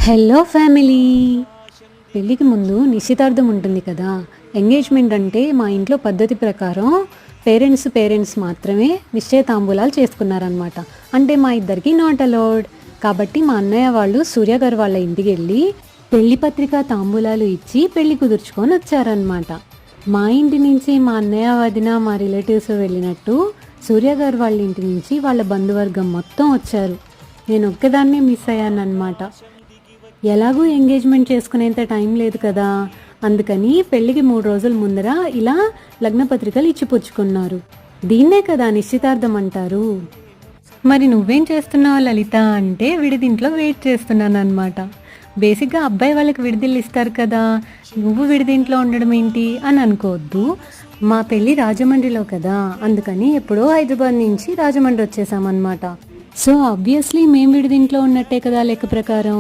Hello family. పెళ్ళికి ముందు నిశ్చితార్థం ఉంటుంది కదా. ఎంగేజ్మెంట్ అంటే మా ఇంట్లో పద్ధతి ప్రకారం పేరెంట్స్ మాత్రమే నిశ్చయ తాంబూలాలు చేసుకున్నారనమాట. అంటే మా ఇద్దరికి నాట్ అలౌడ్. కాబట్టి మా అన్నయ్య వాళ్ళు సూర్య గారు వాళ్ళ ఇంటికి వెళ్ళి పెళ్లి పత్రిక తాంబూలాలు ఇచ్చి పెళ్లి కుదుర్చుకొని వచ్చారనమాట. మా ఇంటి నుంచి మా అన్నయ్య వదిన మా రిలేటివ్స్ వెళ్ళినట్టు సూర్య గారు వాళ్ళ ఇంటి నుంచి వాళ్ళ బంధువర్గం మొత్తం వచ్చారు. నేను ఒక్కదాన్నే మిస్ అయ్యాను అనమాట. ఎలాగూ ఎంగేజ్మెంట్ చేసుకునేంత టైం లేదు కదా, అందుకని పెళ్ళికి 3 రోజుల ముందర ఇలా లగ్నపత్రికలు ఇచ్చిపుచ్చుకున్నారు. దీన్నే కదా నిశ్చితార్థం అంటారు. మరి నువ్వేం చేస్తున్నావు లలిత అంటే విడిదింట్లో వెయిట్ చేస్తున్నాను అనమాట. బేసిక్గా అబ్బాయి వాళ్ళకి విడిదిల్లు ఇస్తారు కదా, నువ్వు విడిదింట్లో ఉండడం ఏంటి అని అనుకోవద్దు. మా పెళ్ళి రాజమండ్రిలో కదా, అందుకని ఎప్పుడో హైదరాబాద్ నుంచి రాజమండ్రి వచ్చేసామన్నమాట. సో ఆబ్వియస్లీ మేము విడిదింట్లో ఉన్నట్టే కదా లెక్క ప్రకారం.